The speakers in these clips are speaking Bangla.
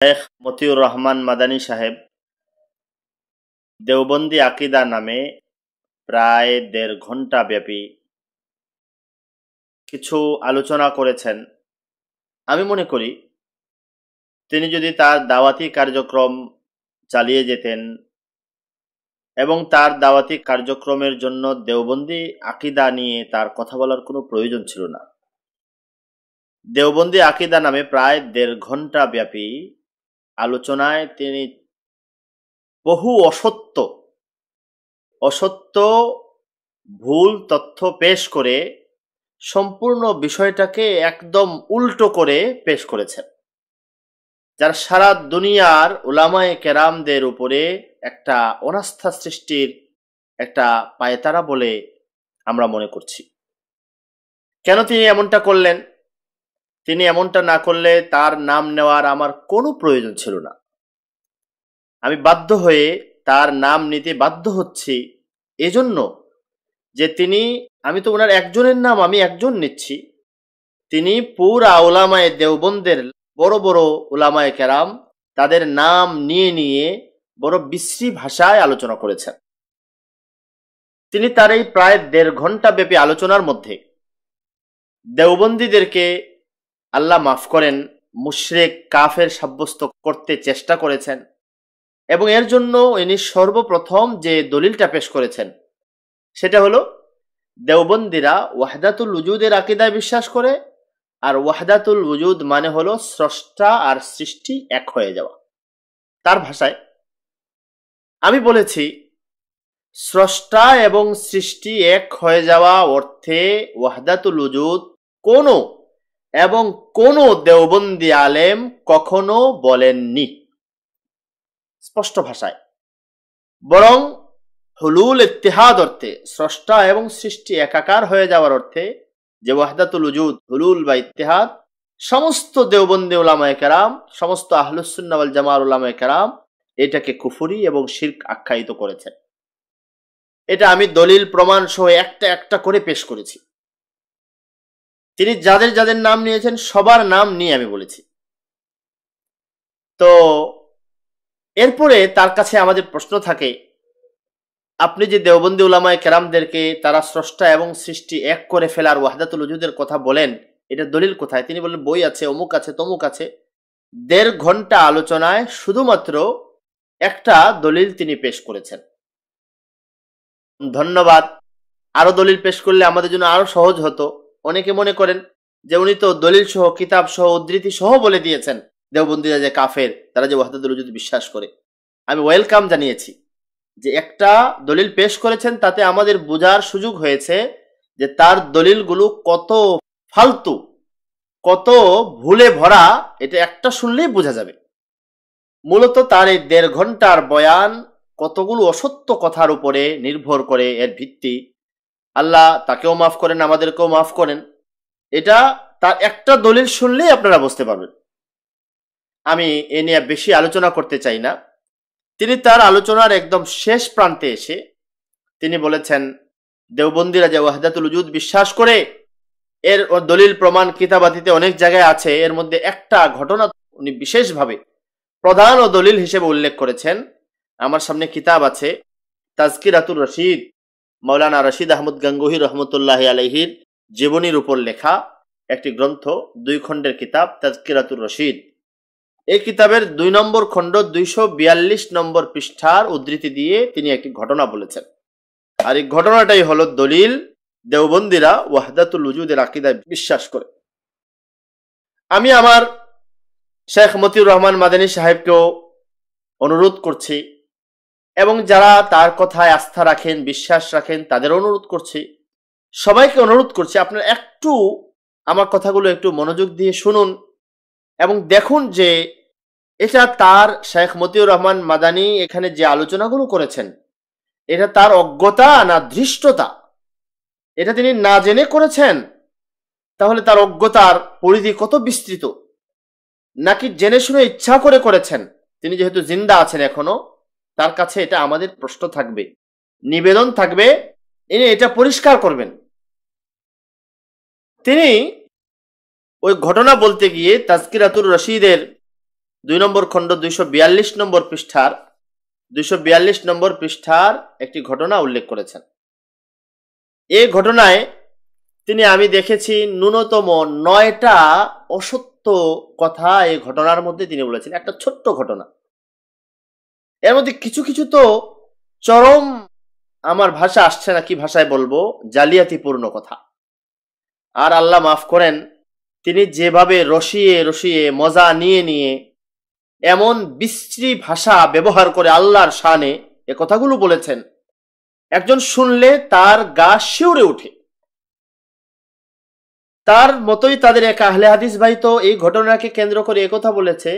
শেখ মতিউর রহমান মাদানী সাহেব দেওবন্দি আকিদা নামে প্রায় ১.৫ ঘন্টা ব্যাপী কিছু আলোচনা করেছেন। আমি মনে করি তিনি যদি তার দাওয়াতি কার্যক্রম চালিয়ে যেতেন এবং তার দাওয়াতি কার্যক্রমের জন্য দেওবন্দি আকিদা নিয়ে তার কথা বলার কোনো প্রয়োজন ছিল না। দেওবন্দি আকিদা নামে প্রায় ১.৫ ঘন্টা ব্যাপী আলোচনায় তিনি বহু অসত্য ভুল তথ্য পেশ করে সম্পূর্ণ বিষয়টাকে একদম উল্টো করে পেশ করেছেন, যার সারা দুনিয়ার উলামায়ে কেরামদের উপরে একটা অনাস্থা সৃষ্টির একটা পায়তারা বলে আমরা মনে করছি। কেন তিনি এমনটা করলেন? তিনি এমনটা না করলে তার নাম নেওয়ার আমার কোনো প্রয়োজন ছিল না। আমি বাধ্য হয়ে তার নাম নিতে বাধ্য হচ্ছি এজন্য যে আমি তো ওনার একজনের নাম আমি একজন নিচ্ছি। তিনি পুরা উলামায়ে দেওবন্দের বড় বড় উলামায়ে কেরাম তাদের নাম নিয়ে নিয়ে বড় বিশ্রী ভাষায় আলোচনা করেছেন। তিনি তার এই প্রায় ১.৫ ঘন্টা ব্যাপী আলোচনার মধ্যে দেওবন্দীদেরকে আল্লাহ মাফ করেন মুশরিক কাফের সাব্যস্ত করতে চেষ্টা করেছেন এবং এর জন্য ইনি সর্বপ্রথম যে দলিলটা পেশ করেছেন সেটা হলো দেওবন্দীরা ওয়াহদাতুল উজুদের আকীদায় বিশ্বাস করে, আর ওয়াহদাতুল উজুদ মানে হলো স্রষ্টা আর সৃষ্টি এক হয়ে যাওয়া। তার ভাষায় আমি বলেছি স্রষ্টা এবং সৃষ্টি এক হয়ে যাওয়া অর্থে ওয়াহদাতুল উজুদ কোনো দেওবন্দি আলেম কখনো বলেননি স্পষ্ট ভাষায়, বরং হুলুল ইত্তিহাদ অর্থে স্রষ্টা এবং সৃষ্টি একাকার হয়ে যাওয়ার অর্থে যে ওয়াহদাতুল উজুদ হুলুল বা ইত্তিহাদ সমস্ত দেওবন্দি উলামায়ে কেরাম, সমস্ত আহলুস সুন্নাহ ওয়াল জামাআর উলামায়ে কেরাম এটাকে কুফরি এবং শিরক আখ্যায়িত করেছেন। এটা আমি দলিল প্রমাণ সহ একটা একটা করে পেশ করেছি। তিনি যাদের যাদের নাম নিয়েছেন সবার নাম নিয়ে আমি বলেছি। তো এরপরে তার কাছে আমাদের প্রশ্ন থাকে, আপনি যে দেওবন্দি উলামায়ে কেরামদেরকে তারা স্রষ্টা এবং সৃষ্টি এক করে ফেলার ওয়াহদাতুল উজুদের কথা বলেন, এটা দলিল কোথায়? তিনি বললেন বই আছে, অমুক আছে, তমুক আছে। ১.৫ ঘন্টা আলোচনায় শুধুমাত্র একটা দলিল তিনি পেশ করেছেন। ধন্যবাদ। আরো দলিল পেশ করলে আমাদের জন্য আরো সহজ হতো। অনেকে মনে করেন যে উনি তো দলিল সহ, কিতাব সহ, উদ্ধৃতি সহ বলে দিয়েছেন দেওবন্দীরা যে কাফের, তারা যে ওয়াহদাতুল উজুদ বিশ্বাস করে। আমি ওয়েলকাম জানিয়েছি যে একটা দলিল পেশ করেছেন, তাতে আমাদের বোঝার সুযোগ হয়েছে যে তার দলিলগুলো কত ফালতু, কত ভুলে ভরা, এটা একটা শুনলেই বোঝা যাবে। মূলত তার এই ১.৫ ঘন্টার বয়ান কতগুলো অসত্য কথার উপরে নির্ভর করে, এর ভিত্তি। আল্লাহ তাকেও মাফ করেন, আমাদেরকেও মাফ করেন। এটা তার একটা দলিল শুনলেই আপনারা বুঝতে পারবেন। আমি এ নিয়ে বেশি আলোচনা করতে চাই না। তিনি তার আলোচনার একদম শেষ প্রান্তে এসে তিনি বলেছেন দেওবন্দীরা যে ওয়াহদাতুল উজুদ বিশ্বাস করে এর দলিল প্রমাণ কিতাবাতিতে অনেক জায়গায় আছে, এর মধ্যে একটা ঘটনা উনি বিশেষভাবে প্রধান ও দলিল হিসেবে উল্লেখ করেছেন। আমার সামনে কিতাব আছে তাজকিরাতুর রশিদ, মাওলানা রশিদ আহমদ গাঙ্গুহি রহমতুল্লাহি আলাইহির জীবনীর উপর লেখা একটি গ্রন্থ, ২ খণ্ডের কিতাব তাজকিরাতুর রশিদ। এই কিতাবের ২ নম্বর খণ্ড ২৪২ নম্বর পৃষ্ঠার উদ্ধৃতি দিয়ে তিনি একটি ঘটনা বলেছেন, আর এই ঘটনাটাই হলো দলিল দেওবন্দীরা ওয়াহদাতুল উজুদের আকীদায় বিশ্বাস করে। আমি আমার শেখ মতিউর রহমান মাদানী সাহেবকেও অনুরোধ করছি এবং যারা তার কথায় আস্থা রাখেন, বিশ্বাস রাখেন, তাদের অনুরোধ করছি, সবাইকে অনুরোধ করছি আপনারা একটু আমার কথাগুলো একটু মনোযোগ দিয়ে শুনুন এবং দেখুন যে এটা তার শেখ মতিউর রহমান মাদানী এখানে যে আলোচনাগুলো করেছেন এটা তার অজ্ঞতা না ধৃষ্টতা? এটা তিনি না জেনে করেছেন, তাহলে তার অজ্ঞতার পরিধি কত বিস্তৃত, নাকি জেনে শুনে ইচ্ছা করে করেছেন? তিনি যেহেতু জিন্দা আছেন এখনো, তার কাছে এটা আমাদের প্রশ্ন থাকবে, নিবেদন থাকবে, ইনি এটা পরিষ্কার করবেন। তিনি ওই ঘটনা বলতে গিয়ে তাজকিরাতুর রশিদের 2 নম্বর খণ্ড 242 নম্বর পৃষ্ঠার 242 নম্বর পৃষ্ঠার একটি ঘটনা উল্লেখ করেছেন। এই ঘটনায় আমি দেখেছি ন্যূনতম 9টা অসত্য কথা এই ঘটনার মধ্যে তিনি বলেছেন। একটা ছোট্ট ঘটনা, এর মধ্যে কিছু কিছু তো চরম, আমার ভাষা আসছে না কি ভাষায় বলবো, জালিয়াতিপূর্ণ কথা। আর আল্লাহ মাফ করেন, তিনি যেভাবে রসিয়ে রসিয়ে মজা নিয়ে নিয়ে এমন বিশ্রী ভাষা ব্যবহার করে আল্লাহর শানে এ কথাগুলো বলেছেন, একজন শুনলে তার গা শিউরে ওঠে। তার মতোই তাদের এক আহলে হাদিস ভাই তো এই ঘটনাকে কেন্দ্র করে একথা বলেছে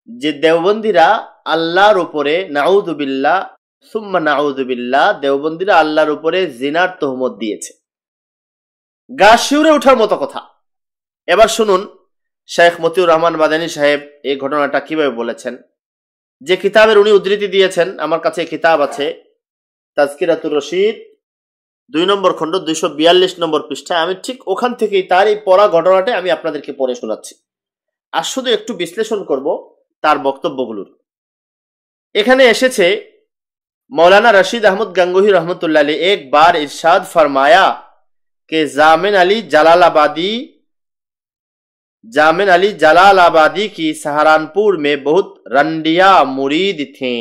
যে দেওবন্দিরা আল্লাহর উপরে নাউযুবিল্লাহ সুম্মা নাউযুবিল্লাহ, দেওবন্দিরা আল্লাহর উপরে জিনার তহমত দিয়েছে। গা শিউরে ওঠার মতো কথা। এবার শুনুন শেখ মতিউর রহমান মাদানী সাহেব এই ঘটনাটা কিভাবে বলেছেন। যে কিতাবের উনি উদ্ধৃতি দিয়েছেন, আমার কাছে কিতাব আছে তাজকিরাতুর রশিদ 2 নম্বর খণ্ড 242 নম্বর পৃষ্ঠায়। আমি ঠিক ওখান থেকেই তার এই পড়া ঘটনাটা আমি আপনাদেরকে পড়ে শোনাচ্ছি, আর শুধু একটু বিশ্লেষণ করব তার বক্তব্যগুলোর। এখানে এসেছে मौलाना रशीद अहमद गंगोही रहमतुल्लाह अलैह एक बार इरशाद फरमाया कि जामिन अली जलालाबादी की सहारनपुर में बहुत रंडिया मुरीद थे।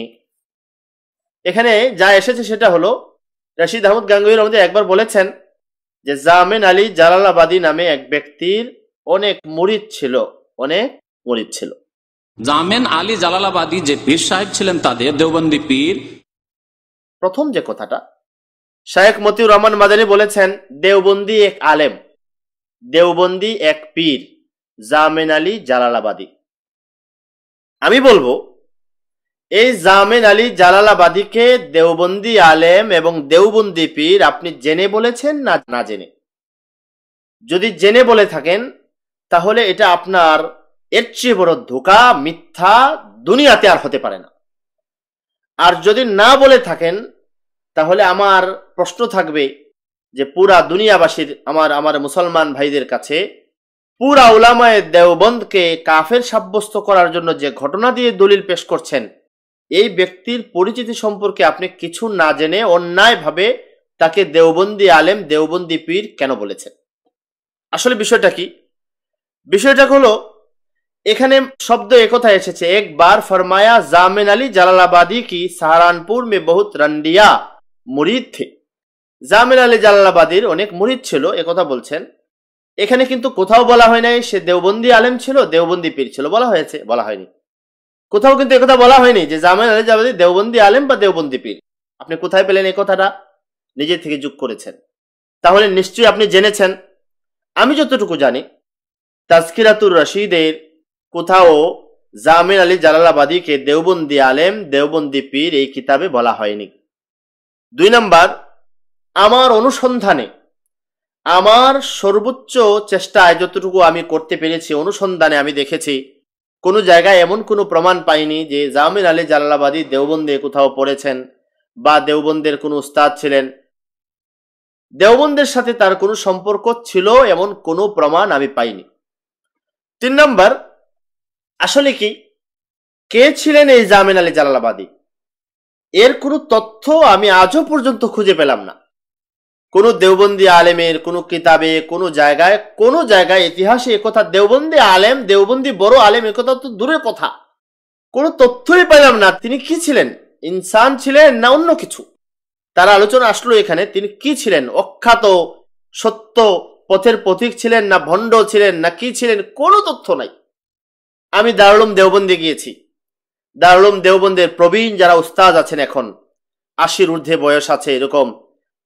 এখানে যা এসেছে সেটা হলো রশিদ আহমদ গাঙ্গুহি রহমতুল্লাহ একবার বলেছেন যে জামিন আলী জালালাবাদী নামে এক ব্যক্তির অনেক মুরিদ ছিল, অনেক মুরিদ ছিল। জামিন আলী জালালাবাদী যে পীর সাহেব ছিলেন তাদের দেওবন্দি পীর। প্রথম যে কথাটা শেখ মতিউর রহমান মাদানী বলেছেন দেওবন্দি এক আলেম, দেওবন্দি এক পীর জামিন আলী জালালাবাদী। আমি বলবো এই জামিন আলী জালালাবাদীকে দেওবন্দি আলেম এবং দেওবন্দি পীর আপনি জেনে বলেছেন না না জেনে? যদি জেনে বলে থাকেন তাহলে এটা আপনার এর চেয়ে বড় ধোঁকা, মিথ্যা দুনিয়াতে আর হতে পারে না। আর যদি না বলে থাকেন তাহলে আমার প্রশ্ন থাকবে যে পুরা দুনিয়াবাসীর, আমার মুসলমান ভাইদের কাছে পুরা উলামায়ে দেওবন্দকে কাফের সাব্যস্ত করার জন্য যে ঘটনা দিয়ে দলিল পেশ করছেন, এই ব্যক্তির পরিচিতি সম্পর্কে আপনি কিছু না জেনে অন্যায়ভাবে তাকে দেওবন্দি আলেম, দেওবন্দি পীর কেন বলেছেন? আসলে বিষয়টা কি? বিষয়টা হলো এখানে শব্দ একথা এসেছে একবার ফরমায়া জামিন আলী জালালাবাदी की सहारनपुर में बहुत रंडिया मुरीद थे। জামিন আলী জালালাবাদীর অনেক মুরিদ ছিল একথা বলছেন। এখানে কিন্তু কোথাও বলা হয় নাই সে দেওবন্দি আলেম ছিল, দেওবন্দি পীর ছিল। বলা হয়েছে? বলা হয়নি। কোথাও কিন্তু একথা বলা হয়নি যে জামিন আলী জালালাবাদী দেওবন্দি আলেম বা দেওবন্দি পীর। আপনি কোথায় পেলেন এই কথাটা? নিজে থেকে যোগ করেছেন। তাহলে নিশ্চয়ই আপনি জেনেছেন। আমি যতটুকু জানি তাজকিরাতুর রশিদের কোথাও জামিন আলী জালালাবাদীকে দেওবন্দি আলেম, দেওবন্দি পীর এই কিতাবে বলা হয়নি। 2 নাম্বার, আমার অনুসন্ধানে, আমার সর্বোচ্চ চেষ্টায় যতটুকু আমি করতে পেরেছি, অনুসন্ধানে আমি দেখেছি কোনো জায়গায় এমন কোনো প্রমাণ পাইনি যে জামিন আলী জালালাবাদী দেওবন্দে কোথাও পড়েছেন বা দেওবন্দের কোনো উস্তাদ ছিলেন, দেওবন্দের সাথে তার কোনো সম্পর্ক ছিল, এমন কোনো প্রমাণ আমি পাইনি। 3 নাম্বার, আসলে কি কে ছিলেন এই জামিন আলী জালালাবাদী, এর কোনো তথ্য আমি আজও পর্যন্ত খুঁজে পেলাম না। কোনো দেওবন্দি আলেমের কোনো কিতাবে, কোনো জায়গায় ইতিহাসে একথা দেওবন্দি আলেম, দেওবন্দি বড় আলেম একথা তো দূরের কথা, কোনো তথ্যই পেলাম না। তিনি কি ছিলেন? ইনসান ছিলেন না অন্য কিছু? তার আলোচনা আসলো এখানে তিনি কি ছিলেন? অখ্যাত সত্য পথের পথিক ছিলেন না ভণ্ড ছিলেন না কি ছিলেন? কোনো তথ্য নাই। আমি দারুল দেওবন্দে গিয়েছি। দারুল দেওবন্দের প্রবীণ যারা উস্তাদ আছেন, এখন 80-র ঊর্ধ্বে বয়স আছে এরকম,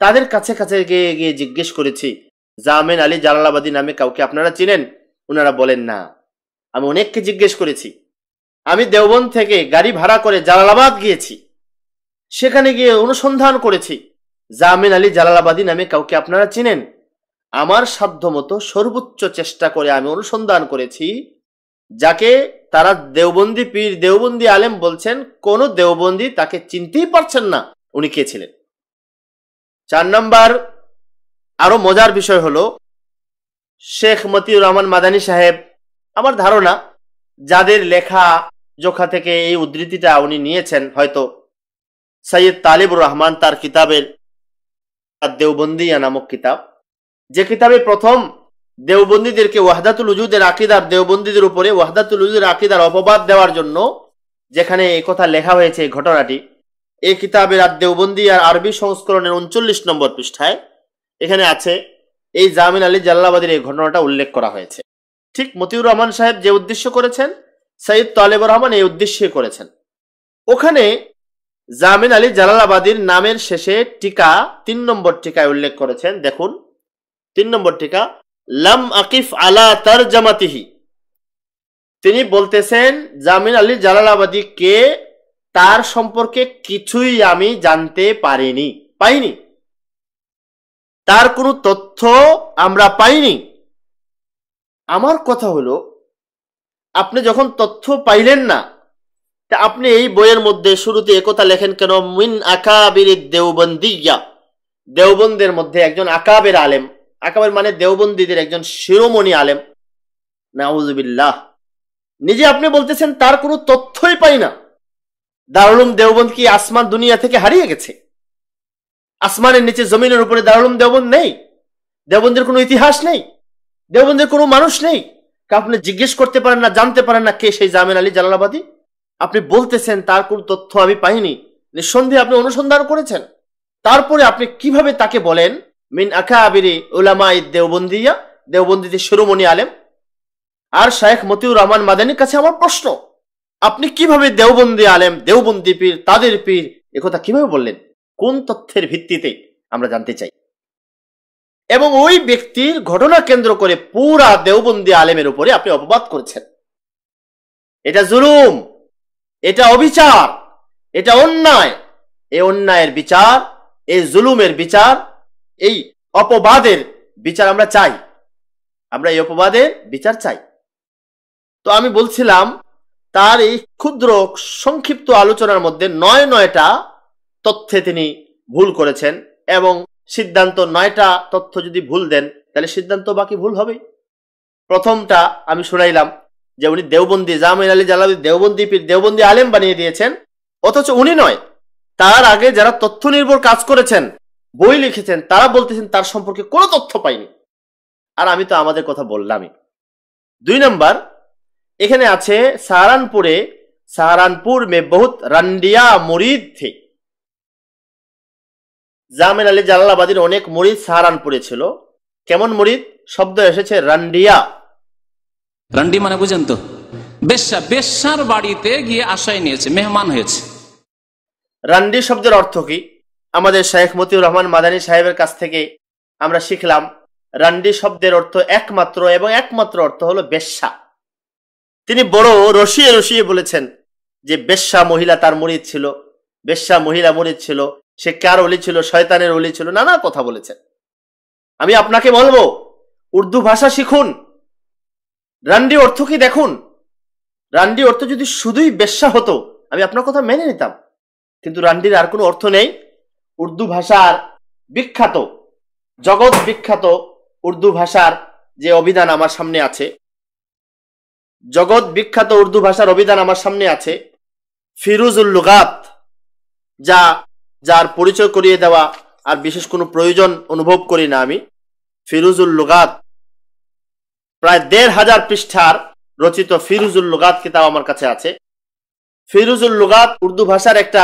তাদের কাছে কাছে গিয়ে জিজ্ঞেস করেছি জামিন আলী জালালাবাদী নামে কাউকে আপনারা চিনেন? ওনারা বলেন না। আমি অনেককে জিজ্ঞেস করেছি। আমি দেওবন্দ থেকে গাড়ি ভাড়া করে জালালাবাদ গিয়েছি, সেখানে গিয়ে অনুসন্ধান করেছি জামিন আলী জালালাবাদী নামে কাউকে আপনারা চিনেন? আমার সাধ্যমতো সর্বোচ্চ চেষ্টা করে আমি অনুসন্ধান করেছি, যাকে তারা দেওবন্দি পীর, দেওবন্দি আলেম বলছেন, কোন দেওবন্দি তাকে চিনতেই পারছেন না উনি কে ছিলেন। 4 নাম্বার, আরো মজার বিষয় হলো শেখ মতিউর রহমান মাদানী সাহেব, আমার ধারণা যাদের লেখা জোখা থেকে এই উদ্ধৃতিটা উনি নিয়েছেন হয়তো সৈয়দ তালিবুর রহমান তার কিতাবের দেওবন্দিয়া নামক কিতাব, যে কিতাবে প্রথম দেওবন্দীদেরকে ওয়াহদাতুল উজুদের আকীদার, দেওবন্দীদের উপরে ওয়াহদাতুল উজুদের আকীদার অপবাদ দেওয়ার জন্য যেখানে এই কথা লেখা হয়েছে, এই ঘটনাটি এই কিতাবের দেওবন্দিয়ার আরবি সংস্করণের 39 নম্বর পৃষ্ঠায় এখানে আছে, এই জামিন আলী জালালাবাদীর এই ঘটনাটা উল্লেখ করা হয়েছে। ঠিক মতিউর রহমান সাহেব যে উদ্দেশ্য করেছেন, সৈয়দ তালিবুর রহমান এই উদ্দেশ্যে করেছেন। ওখানে জামিন আলী জালালাবাদীর নামের শেষে টিকা 3 নম্বর টিকায় উল্লেখ করেছেন। দেখুন 3 নম্বর টিকা, লাম আকিফ আলা তারজামাতিহি। তিনি বলতেছেন জামিন আলী জালালাবাদী কে, তার সম্পর্কে কিছুই আমি জানতে পাইনি, তার কোনো তথ্য আমরা পাইনি। আমার কথা হলো, আপনি যখন তথ্য পাইলেন না, তা আপনি এই বইয়ের মধ্যে শুরুতে একথা লেখেন কেন, মিন আকাবিরিদ দেওবন্দিয়া, দেওবন্দের মধ্যে একজন আকাবের আলেম, আকাবের মানে দেওবন্দীদের একজন শিরোমণি আলেম। নাউজুবিল্লাহ, নিজে আপনি বলতেছেন তার কোনো তথ্যই পাই না। দারুল উলুম দেওবন্দ কি আসমান দুনিয়া থেকে হারিয়ে গেছে? আসমানের নিচে জমিনের উপরে দারুল উলুম দেওবন্দ নেই? দেওবন্দের কোনো ইতিহাস নেই? দেওবন্দের কোনো মানুষ নেই? আপনি জিজ্ঞেস করতে পারেন না, জানতে পারেন না কে সেই জামিন আলী জালালাবাদী? আপনি বলতেছেন তার কোনো তথ্য আমি পাইনি। নিঃসন্দেহে আপনি অনুসন্ধান করেছেন, তারপরে আপনি কিভাবে তাকে বলেন মিন আকাবিরি উলামায়ে দেওবন্দিয়া, দেওবন্দীদের শিরোমণি আলেম? আর শায়েখ মতিউর রহমান মাদানীর কাছে আমার প্রশ্ন, আপনি কিভাবে দেওবন্দি আলেম, দেওবন্দি পীর, তাদের পীর একথা কিভাবে বললেন? কোন তথ্যের ভিত্তিতে আমরা জানতে চাই। এবং ওই ব্যক্তির ঘটনা কেন্দ্র করে পুরা দেওবন্দি আলেমের উপরে আপনি অপবাদ করেছেন। এটা জুলুম, এটা অবিচার, এটা অন্যায়। এই অন্যায়ের বিচার, এই জুলুমের বিচার, এই অপবাদের বিচার আমরা চাই। আমরা এই অপবাদের বিচার চাই। তো আমি বলছিলাম, তার এই ক্ষুদ্র সংক্ষিপ্ত আলোচনার মধ্যে 9টা তথ্যে তিনি ভুল করেছেন, এবং সিদ্ধান্ত 9টা তথ্য যদি ভুল দেন তাহলে সিদ্ধান্ত বাকি ভুল হবে। প্রথমটা আমি শুনাইলাম যে উনি দেওবন্দি, জামিন আলী জালালাবাদী দেওবন্দি পীর, দেওবন্দি আলেম বানিয়ে দিয়েছেন, অথচ উনি নয়, তার আগে যারা তথ্য নির্ভর কাজ করেছেন, বই লিখেছেন, তারা বলতেছেন তার সম্পর্কে কোনো তথ্য পাইনি। আর আমি তো আমাদের কথা বললামই। 2 নম্বর, এখানে আছে सहारनपुर में बहुत रंडिया मुरीद थे। জামিন আলী জালালাবাদীর অনেক মুরিদ সাহারানপুরে ছিল। কেমন মুরিদ? শব্দ এসেছে রান্ডিয়া। রান্ডি মানে বুঝেন তো, বেশ্যা, বেশ্যার বাড়িতে গিয়ে আশ্রয় নিয়েছে, মেহমান হয়েছে। রান্ডি শব্দের অর্থ কি? আমাদের শায়েখ মতিউর রহমান মাদানী সাহেবের কাছ থেকে আমরা শিখলাম, রান্ডি শব্দের অর্থ একমাত্র অর্থ হলো বেশ্যা। তিনি বড় রসিয়ে রসিয়ে বলেছেন যে বেশ্যা মহিলা তার মুরিদ ছিল, বেশ্যা মহিলা মুরিদ ছিল, সে কার ওলি ছিল? শয়তানের ওলি ছিল। নানা কথা বলেছেন। আমি আপনাকে বলবো, উর্দু ভাষা শিখুন, রান্ডি অর্থ কি দেখুন। রান্ডি অর্থ যদি শুধুই বেশ্যা হতো আমি আপনার কথা মেনে নিতাম, কিন্তু রান্ডির আর কোনো অর্থ নেই। উর্দু ভাষার বিখ্যাত, জগৎ বিখ্যাত উর্দু ভাষার যে অভিধান আমার সামনে আছে, জগৎ বিখ্যাত উর্দু ভাষার অভিধান আমার সামনে আছে, ফিরুজুল লুগাত, যার পরিচয় করিয়ে দেওয়া আর বিশেষ কোনো প্রয়োজন অনুভব করি না আমি। ফিরুজুল লুগাত, প্রায় 1500 পৃষ্ঠার রচিত ফিরুজুল লুগাত কিতাব আমার কাছে আছে। ফিরুজুল লুগাত উর্দু ভাষার একটা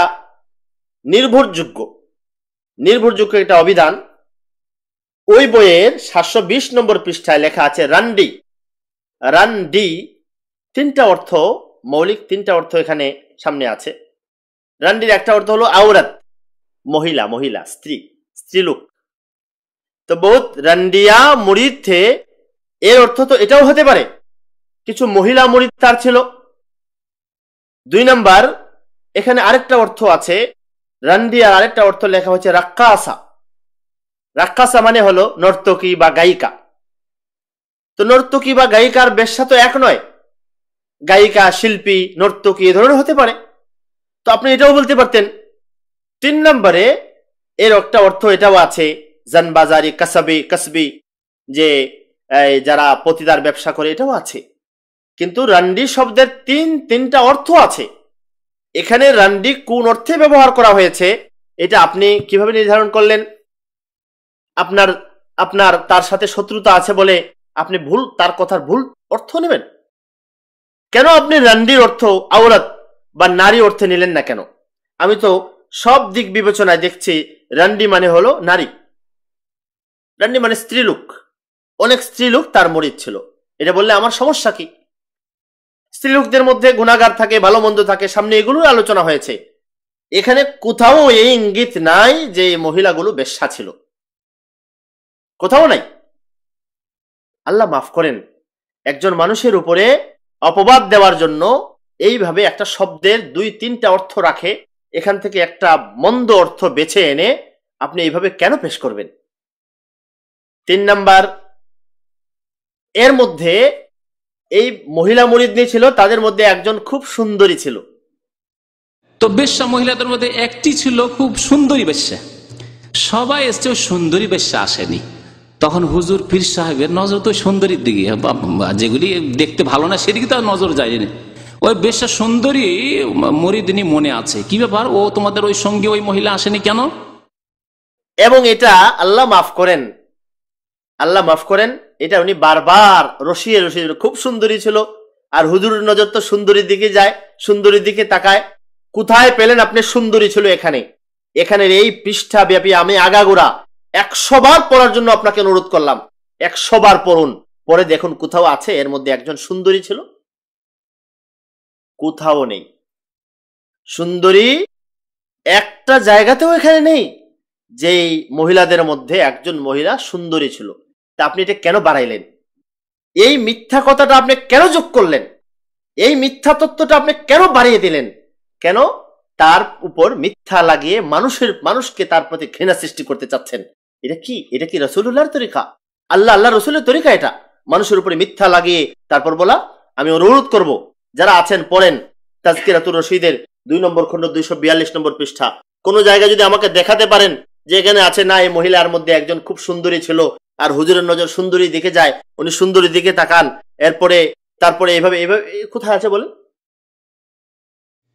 নির্ভরযোগ্য একটা অভিধান। ওই বইয়ের 720 নম্বর পৃষ্ঠায় লেখা আছে রান্ডি 3টা অর্থ, মৌলিক 3টা অর্থ এখানে সামনে আছে। রান্ডির একটা অর্থ হলো আওরাত, মহিলা, স্ত্রীলোক। তো বহুত রান্ডিয়া মুরিদ থে, এর অর্থ তো এটাও হতে পারে কিছু মহিলা মুরিদ তার ছিল। 2 নম্বর, এখানে আরেকটা অর্থ আছে, রান্ডিয়ার আরেকটা অর্থ লেখা হচ্ছে রাক্কাসা মানে হলো নর্তকী বা গায়িকা। তো নর্তকী বা গায়িকার বেশ্যা তো এক নয়, গায়িকা, শিল্পী, নর্তকী এ ধরনের হতে পারে। তো আপনি এটাও বলতে পারতেন। 3 নম্বরে এর একটা অর্থ এটাও আছে, জানবাজারি, কাসবি, যে যারা পতিতার ব্যবসা করে, এটাও আছে। কিন্তু রান্ডি শব্দের তিনটা অর্থ আছে। এখানে রান্ডি কোন অর্থে ব্যবহার করা হয়েছে এটা আপনি কিভাবে নির্ধারণ করলেন? আপনার আপনার তার সাথে শত্রুতা আছে বলে আপনি তার কথার ভুল অর্থ নেবেন কেন? আপনি রান্ডির অর্থ আওরাত বা নারী অর্থে নিলেন না কেন? আমি তো সব দিক বিবেচনায় দেখছি রান্ডি মানে হলো নারী, রান্ডি মানে স্ত্রীলোক। অনেক স্ত্রীলোক তার মরিদ ছিল, এটা বললে আমার সমস্যা কি? স্ত্রীলোকদের মধ্যে গুণাগার থাকে, ভালো মন্দ থাকে, সামনে এগুলোর আলোচনা হয়েছে। এখানে কোথাও এই ইঙ্গিত নাই যে মহিলাগুলো বেশ্যা ছিল, কোথাও নাই। আল্লাহ মাফ করেন, একজন মানুষের উপরে অপবাদ দেওয়ার জন্য এইভাবে একটা শব্দের 2-3টা অর্থ রাখে, এখান থেকে একটা মন্দ অর্থ বেছে এনে আপনি এইভাবে কেন পেশ করবেন? 3 নাম্বার, এর মধ্যে এই মহিলা মুরিদনি ছিল, তাদের মধ্যে একজন খুব সুন্দরী ছিল। তো বেশ্যা মহিলাদের মধ্যে একটি ছিল খুব সুন্দরী বেশ্যা। সবাই এসছে, সুন্দরী বেশ্যা আসেনি। তখন হুজুর পীর সাহেবের নজর তো সুন্দরীর দিকে, যেগুলি দেখতে ভালো না সেদিকে তার নজর যায়নি। ওই বেশ্যা সুন্দরী মুরিদনি মনে আছে, কি ব্যাপার, ও তোমাদের ওই সঙ্গে ওই মহিলা আসেনি কেন? এবং এটা আল্লাহ মাফ করেন, আল্লাহ মাফ করেন, এটা উনি বারবার রসিয়ে রসিয়ে, খুব সুন্দরী ছিল। আর হুজুরের নজর তো সুন্দরীর দিকে যায়, সুন্দরীর দিকে তাকায়। কোথায় পেলেন আপনি সুন্দরী ছিল? এখানের এই পৃষ্ঠা ব্যাপী আমি আগাগোড়া 100 বার পড়ার জন্য আপনাকে অনুরোধ করলাম, 100 বার পড়ুন, পরে দেখুন কোথাও আছে এর মধ্যে একজন সুন্দরী ছিল? কোথাও নেই। সুন্দরী একটা জায়গাতেও এখানে নেই যেই মহিলাদের মধ্যে একজন মহিলা সুন্দরী ছিল। তা আপনি এটা কেন বাড়াইলেন? এই মিথ্যা কথাটা আপনি কেন যোগ করলেন? এই মিথ্যা তত্ত্বটা আপনি কেন বাড়িয়ে দিলেন? কেন তার উপর মিথ্যা লাগিয়ে মানুষকে তার প্রতি ঘৃণা সৃষ্টি করতে চাচ্ছেন? এটা কি রাসূলুল্লাহর তরিকা? আল্লাহ রসুলের তরিকা এটা? মানুষের উপরে মিথ্যা লাগিয়ে তারপর বলা? আমি অনুরোধ করব, যারা আছেন পড়েন তাজকিরাতুর রশিদের 2 নম্বর খণ্ড 242 নম্বর পৃষ্ঠা। কোন জায়গায় যদি আমাকে দেখাতে পারেন যে এখানে আছে না এই মহিলার মধ্যে একজন খুব সুন্দরী ছিল, আর হুজুরের নজর সুন্দরী দিকে যায়, উনি সুন্দরী দিকে তাকান, তারপরে এইভাবে কোথায় আছে বলেন?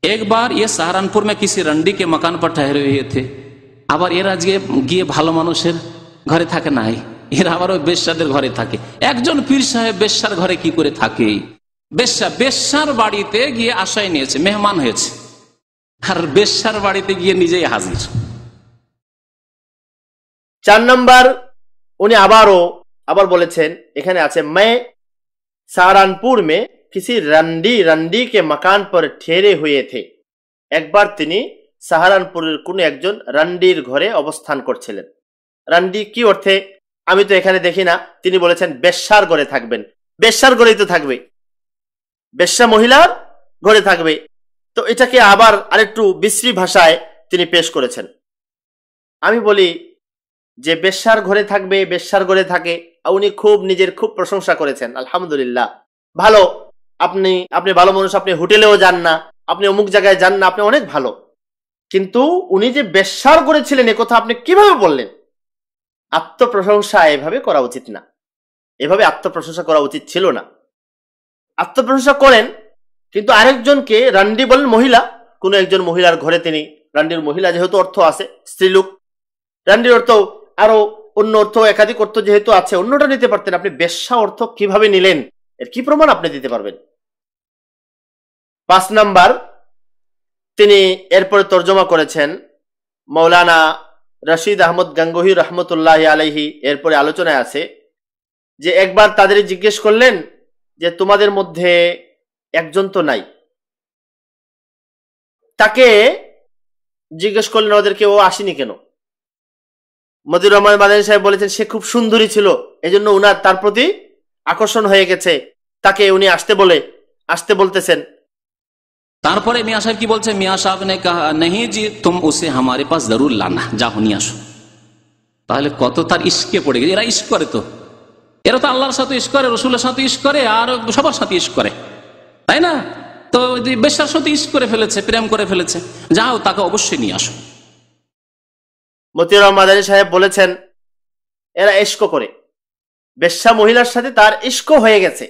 एक बार ये सहारनपुर में किसी रंडी के मकान पर ठहरे हुए थे। আবার এরা গিয়ে ভালো মানুষের ঘরে থাকে নাই, এরা আবার ওই বেশ্যাদের ঘরে থাকে। একজন পীর সাহেব বেশ্যার ঘরে কি করে থাকে? বেশ্যার বাড়িতে গিয়ে আশ্রয় নিয়েছে, মেহমান হয়েছে, আর বেশ্যার বাড়িতে গিয়ে নিজেই হাজির। 4 নাম্বার, উনি আবার বলেছেন এখানে আছে मैं सहारनपुर में किसी रंडी के मकान पर ठहरे हुए थे। একবার তিনি সাহারানপুরের কোন একজন রান্ডির ঘরে অবস্থান করছিলেন। রান্ডি কি অর্থে আমি তো এখানে দেখি না। তিনি বলেছেন বেশ্যার ঘরে থাকবেন। বেশ্যার ঘরেই তো থাকবে, বেশ্যা মহিলার ঘরে থাকবে। তো এটাকে আবার আরেকটু বিশ্রী ভাষায় তিনি পেশ করেছেন। আমি বলি যে বেশ্যার ঘরে থাকবে, বেশ্যার ঘরে থাকে, উনি নিজের খুব প্রশংসা করেছেন, আলহামদুলিল্লাহ, ভালো, আপনি ভালো মানুষ, আপনি হোটেলেও যান না, আপনি অমুক জায়গায় যান না, আপনি অনেক ভালো। কিন্তু উনি যে বেশ্যার ঘরে ছিলেন এ কথা আপনি কিভাবে বললেন? আত্মপ্রশংসা এভাবে করা উচিত না, এভাবে আত্মপ্রশংসা করা উচিত ছিল না। আত্মপ্রশংসা করেন কিন্তু আরেকজনকে রান্ডি বলেন, মহিলা, কোন একজন মহিলার ঘরে তিনি, রান্ডির মহিলা যেহেতু অর্থ আছে, স্ত্রীলোক, রান্ডির অর্থ আরো অন্য অর্থ, একাধিক অর্থ যেহেতু আছে, অন্যটা নিতে পারতেন। আপনি বেশ্যা অর্থ কিভাবে নিলেন? এর কি প্রমাণ আপনি দিতে পারবেন? 5 নাম্বার, তিনি এরপরে তর্জমা করেছেন মৌলানা রশিদ আহমদ গাঙ্গুহি রহমতুল্লাহ আলাইহি। এরপরে আলোচনায় আছে যে একবার তাদের জিজ্ঞেস করলেন যে তোমাদের মধ্যে একজন তো নাই। তাকে জিজ্ঞেস করলেন ওদেরকে, ও আসেনি কেন? মতিউর রহমান মাদানী সাহেব বলেছেন সে খুব সুন্দরী ছিল, এজন্য উনার তার প্রতি আকর্ষণ হয়ে গেছে, তাকে উনি আসতে বলতেছেন। তারপরে মিয়া সাহেব কি বলছে? মিয়া সাহেব নে কাহা नहीं जी तुम उसे हमारे पास जरूर लाना, যাও নিয়ে আসো। তাহলে কত তার ইশকে পড়ে গেছে। এরা ইশক করে, তো এরা তো আল্লাহর সাথে ইশক করে, রসুলের সাথে ইশক করে, আর সবার সাথে ইশক করে, তাই না? তো বেশ্যার সাথে ইশক করে ফেলেছে, প্রেম করে ফেলেছে, যাও তাকে অবশ্যই নিয়ে আসো। মতিউর রহমান মাদানী সাহেব বলেছেন এরা ইশক করে, বেশ্যা মহিলার সাথে তার ইশক হয়ে গেছে,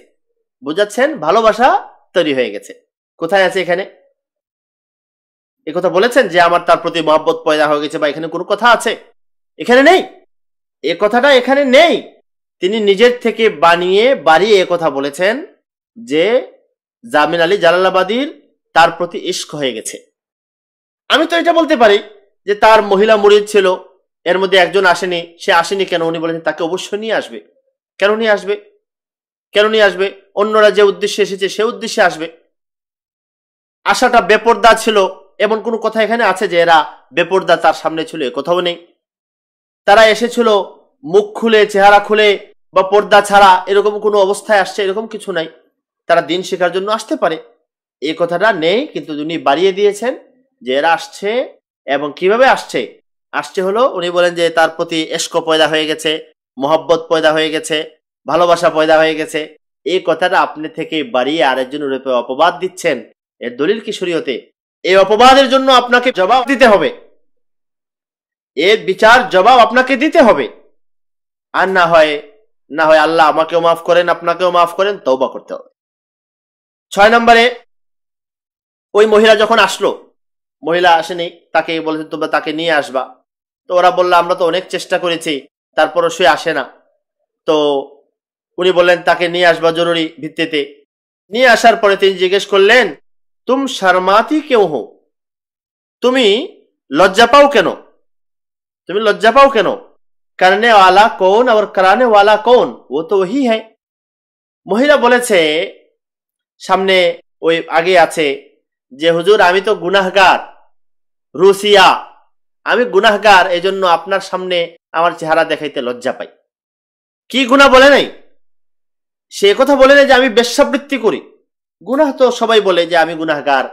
বুঝাচ্ছেন ভালোবাসা তৈরি হয়ে গেছে। কোথায় আছে এখানে? এই কথা বলেছেন যে আমার তার প্রতি মহব্বত পয়দা হয়ে গেছে, বা এখানে কোনো কথা আছে? এখানে নেই, এ কথাটা এখানে নেই। তিনি নিজের থেকে বাড়িয়ে এ কথা বলেছেন যে জামিন আলী জালালাবাদীর তার প্রতি ইশক হয়ে গেছে। আমি তো এটা বলতে পারি যে তার মহিলা মুরিদ ছিল, এর মধ্যে একজন আসেনি, সে আসেনি কেন? উনি বলেছেন তাকে অবশ্যই নিয়ে আসবে। কেন নিয়ে আসবে? কেন নিয়ে আসবে? অন্যরা যে উদ্দেশ্যে এসেছে সে উদ্দেশ্যে আসবে। আশাটা বেপর্দা ছিল এমন কোন কথা এখানে আছে যে এরা বেপর্দা তার সামনে ছিল? এ কথাও নেই। তারা এসেছিল মুখ খুলে, চেহারা খুলে বা পর্দা ছাড়া, এরকম কোনো অবস্থায় আসছে এরকম কিছু নাই। তারা দিন শেখার জন্য আসতে পারে, এই কথাটা নেই। কিন্তু উনি বাড়িয়ে দিয়েছেন যে এরা আসছে, এবং কিভাবে আসছে? আসছে হলো উনি বলেন যে তার প্রতি ইশক পয়দা হয়ে গেছে, মোহব্বত পয়দা হয়ে গেছে, ভালোবাসা পয়দা হয়ে গেছে। এই কথাটা আপনি থেকে বাড়িয়ে আরেকজনের উপরে অপবাদ দিচ্ছেন। এর দলিল কি শরীয়তে? এই অপবাদের জন্য আপনাকে জবাব দিতে হবে, এর বিচার জবাব আপনাকে দিতে হবে। আর না হয় আল্লাহ আমাকেও মাফ করেন, আপনাকেও মাফ করেন, তওবা করতে হবে। 6 নম্বরে, ওই মহিলা যখন আসলো, মহিলা আসেনি, তাকে বলেছেন তোমরা তাকে নিয়ে আসবা। তো ওরা বললো আমরা তো অনেক চেষ্টা করেছি, তারপরও সে আসে না। তো উনি বললেন তাকে নিয়ে আসবা জরুরি ভিত্তিতে। নিয়ে আসার পরে তিনি জিজ্ঞেস করলেন তুম শর্মাতি কেউ হো, তুমি লজ্জা পাও কেন? তুমি লজ্জা পাও কেন? করনে ওয়ালা কৌন আর করানে ওয়ালা কৌন? ও তো ওহি হ্যায়। মহিলা বলেছে, সামনে ওই আগে আছে যে হুজুর আমি তো গুনাহগার, রুসিয়া, আমি গুনাহগার, এজন্য আপনার সামনে আমার চেহারা দেখাইতে লজ্জা পাই। কি গুনাহ বলে নাই? সে কথা বলে নাই যে আমি বেশ্যাবৃত্তি করি। গুনাহ তো সবাই বলে যে আমি গুনাহগার,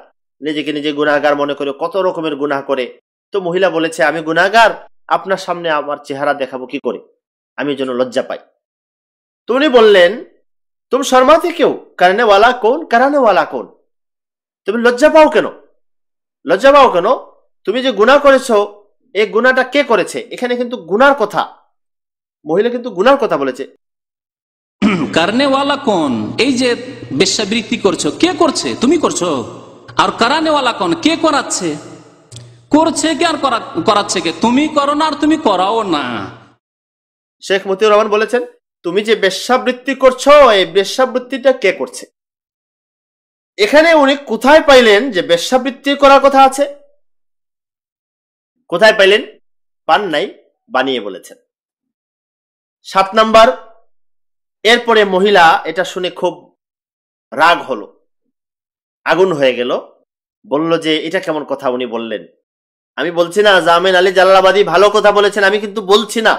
নিজেকে নিজে গুনাহগার মনে করে কত রকমের গুনাহ করে। তো মহিলা বলেছে আমি গুনাহগার, আপনার সামনে আমার চেহারা দেখাবো কি করে, আমি যেন লজ্জা পাই। তো উনি বললেন তুমি শর্মাতে কেউ, করনে ওয়ালা কোন করানে ওয়ালা কোন? তুমি লজ্জা পাও কেন? লজ্জা পাও কেন? তুমি যে গুনাহ করেছো, এই গুনাহটা কে করেছে? এখানে কিন্তু গুনার কথা, মহিলা কিন্তু গুনার কথা বলেছে। করনে ওয়ালা কোন? এই যে বেশ্যাবৃত্তি করছো, কে করছে? তুমি করছো। আর করানে ওয়ালা কোন? কে করাচ্ছে? করছে কে আর করাচ্ছে কে? তুমি করো না, আর তুমি করাও না। শেখ মতিউর রহমান বলেছেন তুমি যে বেশ্যাবৃত্তি করছো, এই বেশ্যাবৃত্তিটা কে করছে? এখানে উনি কোথায় পাইলেন যে বেশ্যাবৃত্তি করার কথা আছে? কোথায় পাইলেন? পান নাই, বানিয়ে বলেছেন। 7 নাম্বার, এরপরে মহিলা এটা শুনে খুব রাগ হলো, আগুন হয়ে গেল, বলল যে এটা কেমন কথা উনি বললেন? আমি বলছি না জামিন আলী জালালাবাদী ভালো কথা বলেছেন, আমি কিন্তু বলছি না,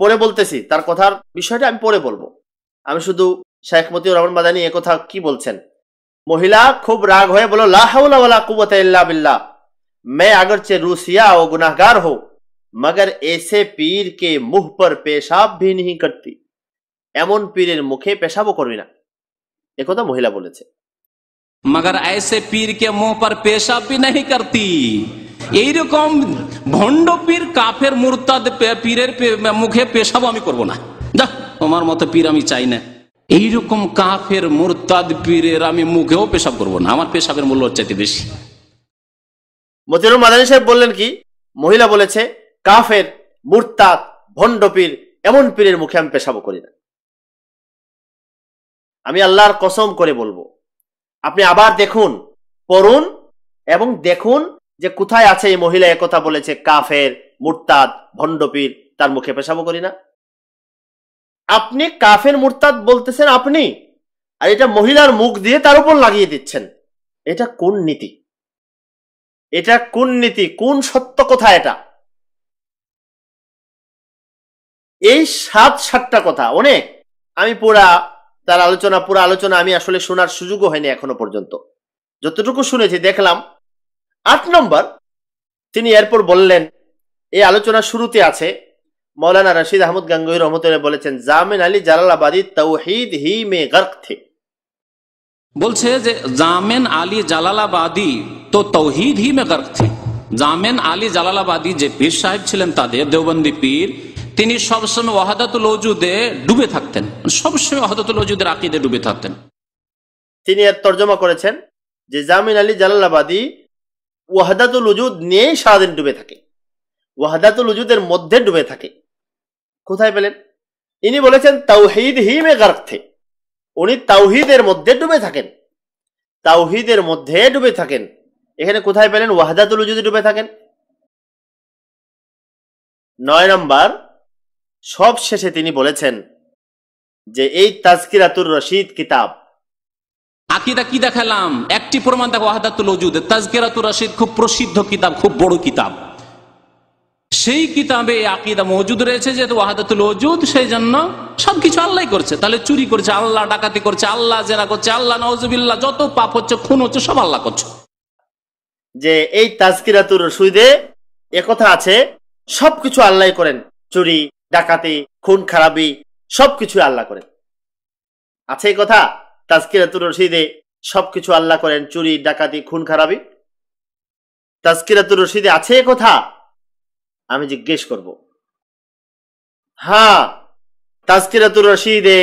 পরে বলতেছি, তার কথার বিষয়টা আমি পরে বলবো। আমি শুধু শেখ মতিউর রহমান মাদানী এ কথা কি বলছেন। মহিলা খুব রাগ হয়ে বলল লা হাওলা ওয়ালা কুওয়াতা ইল্লা বিল্লাহ, मैं अगरचे रूसिया और गुनाहगार हो मगर ऐसे पीर के मुंह पर पेशाब भी नहीं करती, এমন পীরের মুখে পেশাবও করবি না, একথা মহিলা বলেছে। मगर ऐसे पीर के मुंह पर पेशाब भी नहीं करती। এইরকম ভণ্ড পীর, কাফের, মুরতাদ পীরের মুখে পেশাব আমি করব না। যা, তোমার মতো পীর আমি চাই না। এইরকম কাফের মুরতাদ পীরের আমি মুখেও পেশাব করব না, আমার পেশাবের মূল্য চাইতে বেশি। মতিউর মাদানী সাহেব বললেন কি? মহিলা বলেছে কাফের, মুরতাদ, ভণ্ড পীর, এমন পীরের মুখে আমি পেশাবও করি না। আমি আল্লাহর কসম করে বলবো, আপনি আবার দেখুন, পড়ুন এবং দেখুন যে কোথায় আছে এই মহিলা একথা বলেছে কাফের, মুরতাদ, ভণ্ড পীর, তার মুখে পেশাবও করি না। আপনি কাফের মুরতাদ বলতেছেন আপনি, আর এটা মহিলার মুখ দিয়ে তার উপর লাগিয়ে দিচ্ছেন। এটা কোন নীতি? এটা কোন নীতি? কোন সত্য কথা এটা? এই 7-8টা কথা অনেক, আমি পুরা আলোচনা আমি আসলে শোনার সুযোগও হয়নি এখনো পর্যন্ত। যতটুকু শুনেছি দেখলাম। 8 নম্বর, তিনি এরপর বললেন, এই আলোচনার শুরুতে আছে মৌলানা রশিদ আহমদ গাঙ্গুহি রহমতুল্লাহ বলেছেন জামিন আলী জালালাবাদী তাওহীদ হি মে গর্ক থে। বলছে যে জামিন আলী জালালাবাদী তো তাওহীদ হি মে গর্ক থে। জামিন আলী জালালাবাদী যে পীর সাহেব ছিলেন তাদের, দেওবন্দি পীর, তিনি সবসময় ওয়াহাদাতুল ওজুদে ডুবে থাকতেন, সবসময় ওয়াহাদাতুল ওজুদের আকীদে ডুবে থাকতেন। তিনি এর তর্জমা করেছেন যে জামিন আলী জালালাবাদী ওয়াহদাতুল উজুদ নিয়েই সারাদিন ডুবে থাকে, ওয়াহদাতুল উজুদের মধ্যে ডুবে থাকে। কোথায় পেলেন? ইনি বলেছেন তাওহীদ হি মে গারক থে, উনি তাওহীদের মধ্যে ডুবে থাকেন, তাওহীদের মধ্যে ডুবে থাকেন। এখানে কোথায় পেলেন ওয়াহদাতুল উজুদে ডুবে থাকেন? 9 নম্বর, সব শেষে তিনি বলেছেন যে এই তাজকিরাতুর রশিদ কিতাব, আকীদা কি দেখালাম? একটি প্রমাণ দেখো ওয়াহদাতুল ওজুদ। তাজকিরাতুর রশিদ খুব প্রসিদ্ধ কিতাব, খুব বড় কিতাব। সেই কিতাবে আকীদা মওজুদ রয়েছে যেহেতু ওয়াহদাতুল ওজুদ, সেই জন্য সবকিছু আল্লাহ করছে। তাহলে চুরি করছে আল্লাহ, ডাকাতি করছে আল্লাহ, জেনা করছে আল্লাহ, নাউজুবিল্লাহ, যত পাপ হচ্ছে, খুন হচ্ছে, সব আল্লাহ করছে। যে এই তাজকিরাতুর রশিদে একথা আছে সবকিছু আল্লাহ করেন, চুরি ডাকাতি খুন খারাপি সবকিছু আল্লাহ করেন। আছে এই কথা তাজকিরাতুর রশিদে সবকিছু আল্লাহ করেন, চুরি ডাকাতি খুন খারাপি? তাজকিরাতুর রশিদে আছে এই কথা? আমি জিজ্ঞেস করব। হ্যাঁ, তাজকিরাতুর রশিদে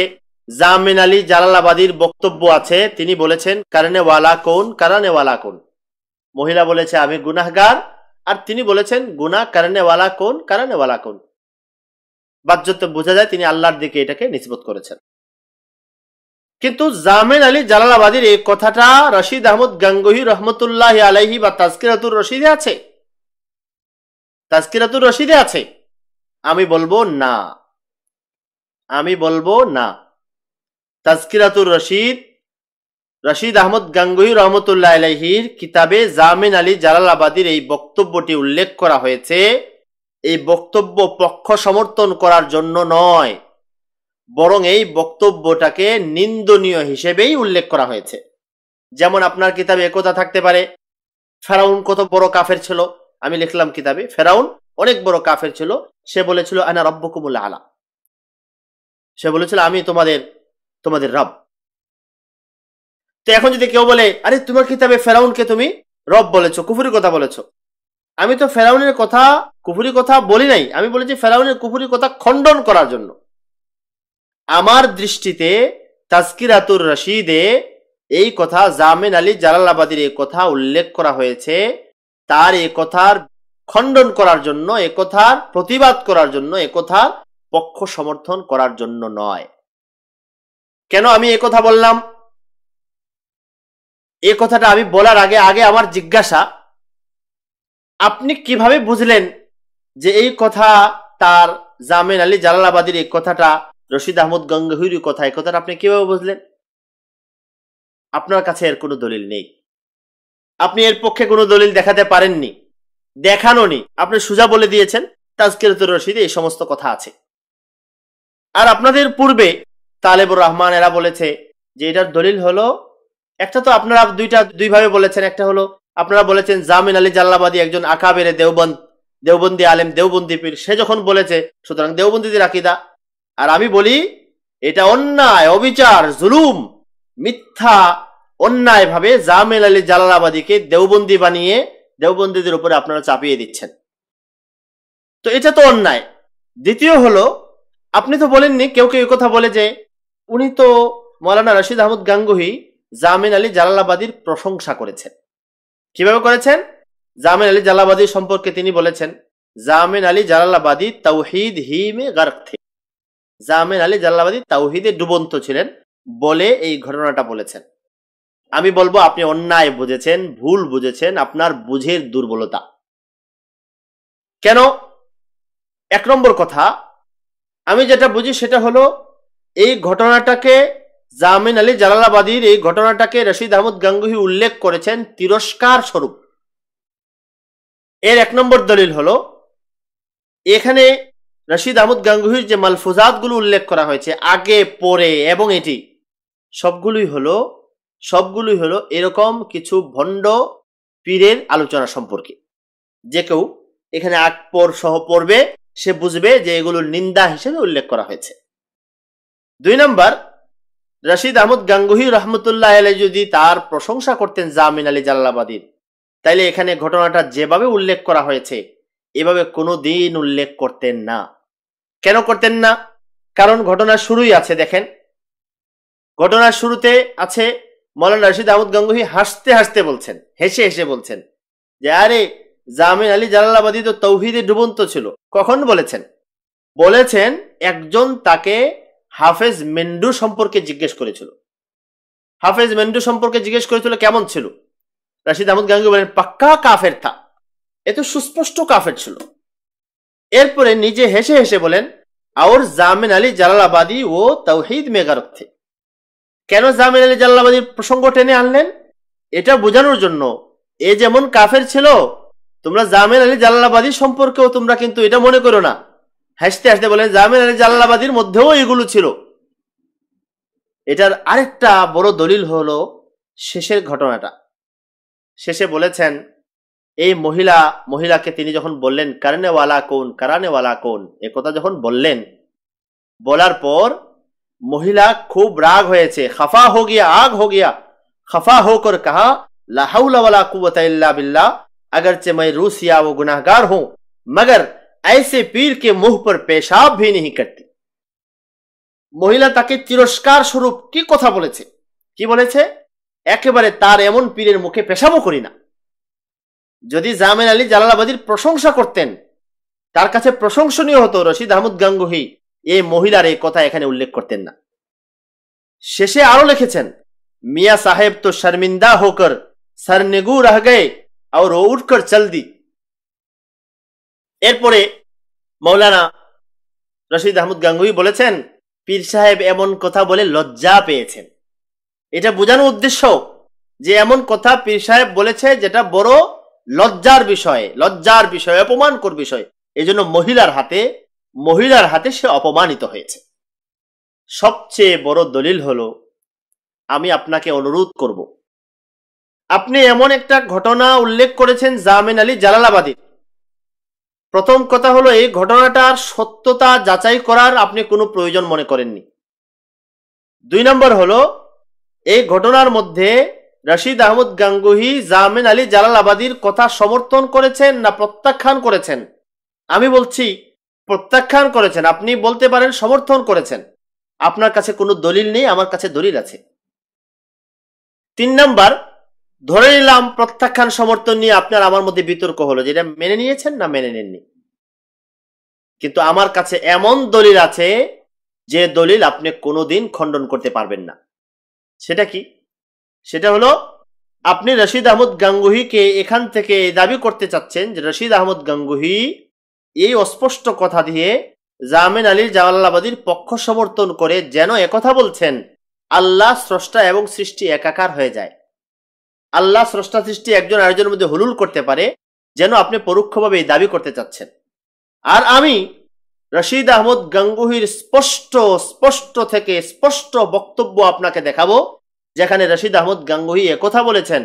জামিন আলী জালালাবাদীর বক্তব্য আছে। তিনি বলেছেন কারণে ওয়ালা কোন, কারণে ওয়ালা কোন। মহিলা বলেছে আমি গুনাহগার, আর তিনি বলেছেন গুনাহ কারণে ওয়ালা কোন, কারণে ওয়ালা কোন। বাহ্যত বোঝা যায় তিনি আল্লাহর দিকে এটাকে নিসবত করেছেন। কিন্তু জামিন আলী জালালাবাদীর এই কথাটা রশিদ আহমদ গাঙ্গুহি রহমতুল্লাহ আলাইহি বা তাজকিরাতুর রশিদে আছে? তাজকিরাতুর রশিদে আছে? আমি বলবো না, আমি বলবো না। তাজকিরাতুর রশিদ রশিদ আহমদ গাঙ্গুহি রহমতুল্লাহ আলাইহির কিতাবে জামিন আলী জালালাবাদীর এই বক্তব্যটি উল্লেখ করা হয়েছে। এই বক্তব্য পক্ষ সমর্থন করার জন্য নয়, বরং এই বক্তব্যটাকে নিন্দনীয় হিসেবেই উল্লেখ করা হয়েছে। যেমন আপনার কিতাবে একথা থাকতে পারে ফেরাউন কত বড় কাফের ছিল, আমি লিখলাম কিতাবে ফেরাউন অনেক বড় কাফের ছিল, সে বলেছিল আনা রব্বুকুমুল আলা, সে বলেছিল আমি তোমাদের রব। তো এখন যদি কেউ বলে আরে তোমার কিতাবে ফেরাউনকে তুমি রব বলেছো, কুফরি কথা বলেছো, আমি তো ফেরাউনের কথা কুফরি কথা বলি নাই, আমি বলেছি ফেরাউনের কুফরি কথা খণ্ডন করার জন্য। আমার দৃষ্টিতে তাজকিরাতুর রশিদে এই কথা জামিন আলী জালালাবাদীর এই কথা উল্লেখ করা হয়েছে তার এই কথার খণ্ডন করার জন্য, এ কথার প্রতিবাদ করার জন্য, এ কথার পক্ষ সমর্থন করার জন্য নয়। কেন আমি এ কথা বললাম? এ কথাটা আমি বলার আগে আমার জিজ্ঞাসা, আপনি কিভাবে বুঝলেন যে এই কথা তার জামিন আলী জালালাবাদীর এই কথাটা রশিদ আহমদ গাঙ্গুহির কথা? এই কথাটা আপনি কিভাবে বুঝলেন? আপনার কাছে এর কোনো দলিল নেই, আপনি এর পক্ষে কোনো দলিল দেখাতে পারেননি, দেখানোনি। আপনি সুজা বলে দিয়েছেন তাজকিরাতুর রশিদে এই সমস্ত কথা আছে। আর আপনাদের পূর্বে তালেবুর রহমান এরা বলেছে যে এটার দলিল হলো, একটা তো আপনারা দুইভাবে বলেছেন। একটা হলো আপনারা বলেছেন জামিন আলী জালালাবাদী একজন আকাবেরে দেওবন্দি আলেম, দেওবন্দি পীর, সে যখন বলেছে সুতরাং দেওবন্দিদের আকীদা। আর আমি বলি এটা অন্যায়, অবিচার, জুলুম, মিথ্যা, অন্যায় ভাবে জামিন আলী জালালাবাদীকে দেওবন্দি বানিয়ে দেওবন্দীদের উপরে আপনারা চাপিয়ে দিচ্ছেন। তো এটা তো অন্যায়। দ্বিতীয় হলো আপনি তো বলেননি, কেউ কেউ কথা বলে যে উনি তো মৌলানা রশিদ আহমদ গাঙ্গুহি জামিন আলী জালালাবাদীর প্রশংসা করেছেন। কিভাবে করেছেন? জামিন আলী জালালাবাদী সম্পর্কে তিনি বলেছেন জামিন আলী জালালাবাদী তাওহীদ হি মে গারক থে, জামিন আলী জালালাবাদী তাওহীদে ডুবন্ত ছিলেন বলে এই ঘটনাটা বলেছেন। আমি বলবো আপনি অন্যায় বুঝেছেন, ভুল বুঝেছেন, আপনার বুঝের দুর্বলতা। কেন? 1 নম্বর কথা, আমি যেটা বুঝি সেটা হলো এই ঘটনাটাকে জামিন আলী জালালাবাদীর এই ঘটনাটাকে রশিদ আহমদ গাঙ্গুহি উল্লেখ করেছেন তিরস্কার স্বরূপ। এর 1 নম্বর দলিল হলো এখানে রশিদ আহমদ গাঙ্গুহির যে মালফুজাত গুলো উল্লেখ করা হয়েছে আগে পরে এবং এটি সবগুলোই হলো এরকম কিছু ভণ্ড পীরের আলোচনা সম্পর্কে। যে কেউ এখানে আগ পর সহ পড়বে সে বুঝবে যে এগুলোর নিন্দা হিসেবে উল্লেখ করা হয়েছে। 2 নম্বর, রশিদ আহমদ গাঙ্গুহি রহমতুল্লাহ আলাইহি যদি তার প্রশংসা করতেন জামিন আলী জালালাবাদীর, তাইলে এখানে ঘটনাটা যেভাবে উল্লেখ করা হয়েছে এভাবে কোনোদিন উল্লেখ করতেন না। কেন করতেন না? কারণ ঘটনার শুরুই আছে, দেখেন ঘটনার শুরুতে আছে মৌলানা রশিদ আহমদ গাঙ্গুহি হাসতে হাসতে বলছেন, হেসে হেসে বলছেন যে আরে জামিন আলী জালালাবাদী তো তৌহিদে ডুবন্ত ছিল। কখন বলেছেন? বলেছেন একজন তাকে হাফেজ মেন্ডু সম্পর্কে জিজ্ঞেস করেছিল। হাফেজ মেন্ডু সম্পর্কে জিজ্ঞেস করেছিল কেমন ছিল? রশিদ আহমদ গাঙ্গুহি বলেন পাক্কা কাফের থা, এত সুস্পষ্ট কাফের ছিল। এরপরে নিজে হেসে হেসে বলেন আর জামিন আলী জালালাবাদী ও তৌহিদ মে গরক থে। কেন জামিন আলী জালালাবাদীর প্রসঙ্গ টেনে আনলেন? এটা বোঝানোর জন্য এ যেমন কাফের ছিল, তোমরা জামিন আলী জালালাবাদী সম্পর্কেও তোমরা কিন্তু এটা মনে করো না। হাসতে হাসতে বলেন জামিন আলী জালালাবাদীর মধ্যেও এগুলো ছিল। এটার আরেকটা বড় দলিল হলো শেষের ঘটনাটা। শেষে বলেছেন এই মহিলাকে তিনি যখন বললেন কারানেওয়ালা কোন এ কথা যখন বললেন, বলার পর মহিলা খুব রাগ হয়েছে, খফা হো গিয়া, আগ হো গিয়া। खफा होकर कहा ला हौला वला कुव्वता इल्ला बिल्लाह, अगरचे मैं रूसिया वो गुनाहगार हूं मगर ऐसे पीर के मुंह पर पेशाब भी नहीं करती। মহিলা তাকে তিরস্কার স্বরূপ কি কথা বলেছে? কি বলেছে? একেবারে তার এমন পীরের মুখে পেশাবও করি না। যদি জামিন আলী জালালাবাদীর প্রশংসা করতেন, তার কাছে প্রশংসনীয় হতো, রশিদ আহমদ গাঙ্গুহি এই মহিলার এই কথা এখানে উল্লেখ করতেন না। শেষে আরো লিখেছেন मियां साहेब तो शर्मिंदा होकर सरनेगू रह गए और वो उठकर चल दी। এরপরে মৌলানা রশিদ আহমদ গাঙ্গুহি বলেছেন পীর সাহেব এমন কথা বলে লজ্জা পেয়েছেন। এটা বোঝানোর উদ্দেশ্য যে এমন কথা পীর সাহেব বলেছে যেটা বড় লজ্জার বিষয়, অপমানকর বিষয়। এজন্য মহিলার হাতে সে অপমানিত হয়েছে। সবচেয়ে বড় দলিল হলো, আমি আপনাকে অনুরোধ করব, আপনি এমন একটা ঘটনা উল্লেখ করেছেন জামিন আলী জালালাবাদীর। প্রথম কথা হলো এই ঘটনাটার সত্যতা যাচাই করার আপনি কোনো প্রয়োজন মনে করেননি। 2 নম্বর হলো এই ঘটনার মধ্যে রশিদ আহমদ গাঙ্গুহি জামিন আলী জালালাবাদীর কথা সমর্থন করেছেন না প্রত্যাখ্যান করেছেন? আমি বলছি প্রত্যাখ্যান করেছেন। আপনি বলতে পারেন সমর্থন করেছেন, আপনার কাছে কোনো দলিল নেই, আমার কাছে দলিল আছে। 3 নম্বর, ধরে নিলাম প্রত্যাখ্যান সমর্থন নিয়ে আপনার আমার মধ্যে বিতর্ক হলো, যেটা মেনে নিয়েছেন না মেনে নেননি। কিন্তু আমার কাছে এমন দলিল আছে যে দলিল আপনি কোনোদিন খণ্ডন করতে পারবেন না। সেটা কি? সেটা হলো আপনি রশিদ আহমদ গাঙ্গুহিকে এখান থেকে দাবি করতে চাচ্ছেন যে রশিদ আহমদ গাঙ্গুহি এই অস্পষ্ট কথা দিয়ে জামিন আলী জালালাবাদীর পক্ষ সমর্থন করে যেন একথা বলছেন আল্লাহ স্রষ্টা এবং সৃষ্টি একাকার হয়ে যায়, আল্লাহ স্রষ্টা সৃষ্টি একজন আরেকজনের মধ্যে হুলুল করতে পারে, যেন আপনি পরোক্ষভাবে এই দাবি করতে চাচ্ছেন। আর আমি রশিদ আহমদ গাঙ্গুহির স্পষ্ট বক্তব্য আপনাকে দেখাবো, যেখানে রশিদ আহমদ গাঙ্গুহি একথা বলেছেন